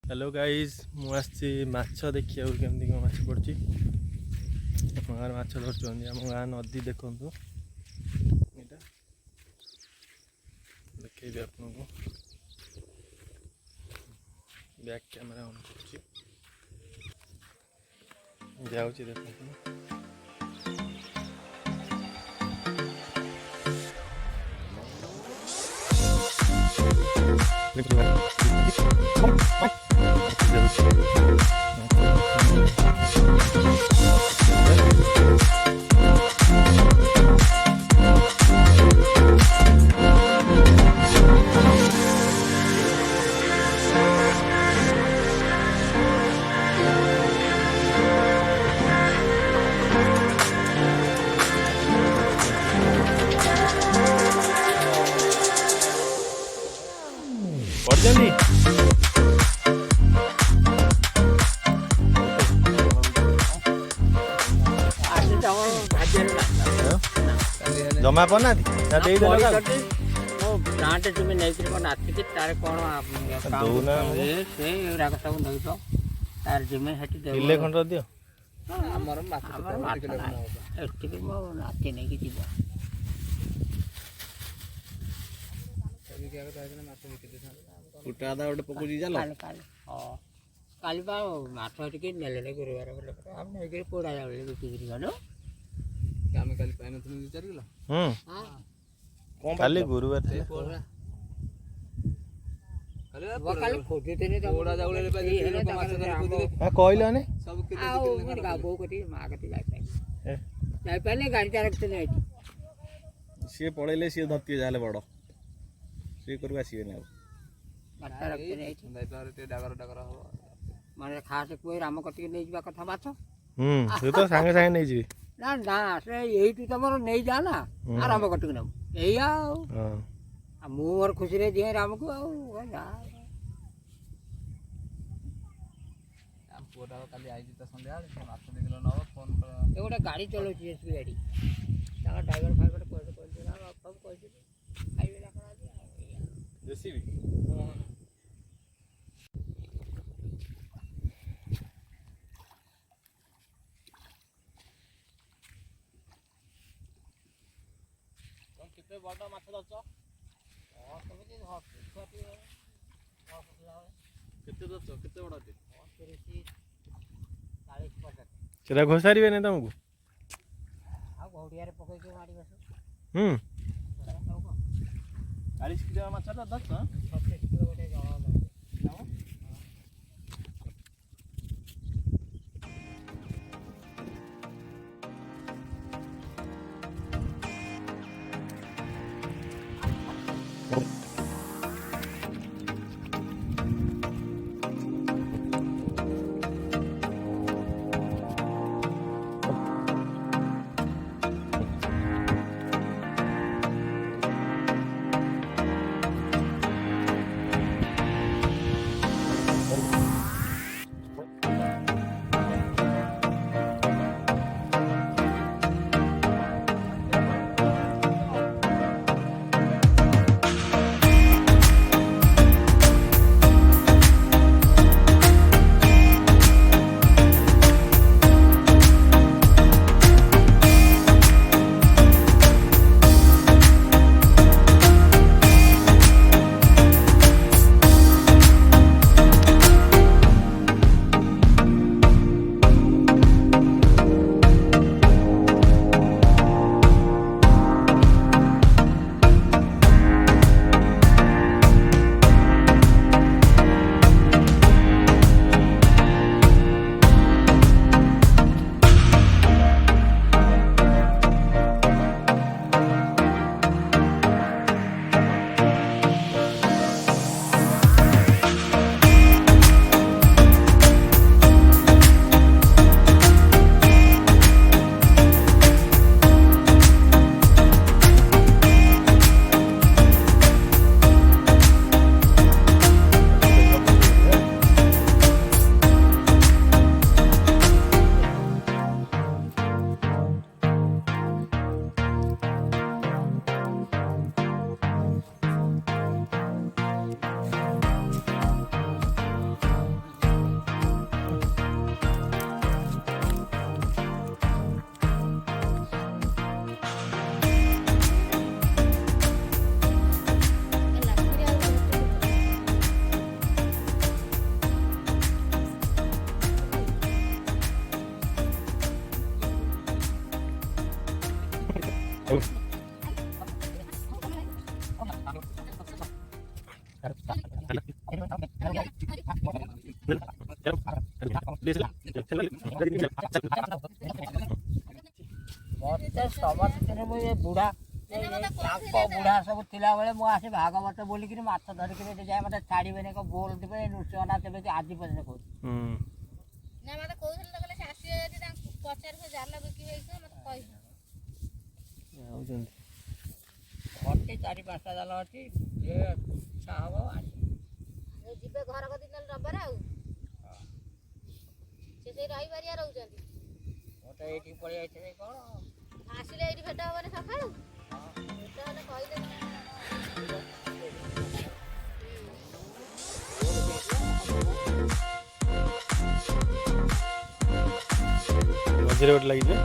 Hello guys मुझे माछ देखिए केमती कौन माछ पड़ी आम गाँव माछ धरते आम गाँ नदी देखु देखिए आपको बैक कैमेरा ऑन कर जाऊँगी देखो पड़ जाती जमा पना ना दे देला का गाँटे तुम्हें नहीं कर नाचिकी तार कौन दौना से राग सब नहीं तो तार जिम्मे हटी दे किले खंड दियो हमर माछ एतिक मो नाचे नहीं की जीव कुटा दा ओटे पकु जी जालो काली हां काली बा माछ टिके नेले ने गुरुवार बोले हम नहीं के पोड़ा जाले बिक्री गनो कामे काली पाइन तुम 4 किलो हां कौन काली गुरुवार थे काली खोटे तेने पोड़ा जाले ले पाई लोक माछ धर कुदले हां कहलो ने सब किलो आओ मेरे गाबो कटी मां कटी जाई पहले गाड़ी चालक से नहीं सी पड़ेले सी धरती जाले बड़ सी करु आसीए ना गाड़ी रखते नहीं दाइतार ते डागर डागर हो माने खास कोई राम कटी नहीं जीवा कथा माछ ये तो संगे संगे नहीं जी ना ना से यही तू तमरो नहीं जा ना आराम कटी ना यही आओ हां आ मोर खुशी रे दिए राम को आओ जा हम पोड़ा काली आई त संध्या से माछ देखलो न फोन कर ए गोटे गाड़ी चलो जीएसपी गाड़ी ताका ड्राइवर फाइवर कोइ ना सब कोइ हाईवे ला करा दिया जेसीबी कितने बड़ा माछ दच हां सब दिन हां छोटी है हां केते दच केते बड़ा दे 30 40 50 सेटा घोसारी बे ने तुमको आ घोड़िया रे पकई के मारी बस 40 किलो माछ दच 36 किलो गोटे जळ लाग ମତେ ସମସ୍ତେ ମୁଁ ଏ ବୁଢ଼ା ତାଙ୍କ ବୁଢ଼ା ସବୁ ଥିଲାବେଳେ ମୁଁ ଆସି ଭାଗବତ ବୋଲିକିରି ମାଛ ଧରିକିରି ଏଠି ଯାଏ ମତେ ଛାଡ଼ିବେନି କ'ଣ ବୋଲ ଦେବେ ନୃସିଂହନା ଦେବେ କି ଆଜି ପର୍ଯ୍ୟନ୍ତ କହୁଛି। ନା ମତେ କହୁଥିଲେ ତ କହିଲେ ସେ ଆସିବେ ଯଦି ତାଙ୍କୁ ପଚାରିବେ ଜାଲ ବିକିବେ କି ମତେ କହିବେ। ଅଛି 4-5ଟା ଜାଲ ଅଛି ଯେ ଇଚ୍ଛା ହବ ଯୋଉ ଯିବେ ଘର କତିକି ନହେଲେ ରବିବାର ଆଉ ସେ ସେଇ ରହିବାରିଆ ରହୁଛନ୍ତି। ମୁଁ ତ ଏଇଠି ପଳେଇ ଆସିଥିଲି କ'ଣ ଆସିଲେ ଏଇଠି ଭେଟ ହବନି ସକାଳୁ ଭେଟ ହେଲେ କହିଲେ ମଝିରେ ଗୋଟେ ଲାଗିଛି।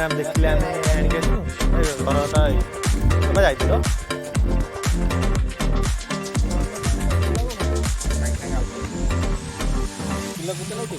ଆମେ ଦେଖିଲେ ଆମେ ଆଣିକି ଆସିବୁ ଘରଟା ତମେ ଯାଇଥିଲ କିଲୋ କେତେ ନଉଛି?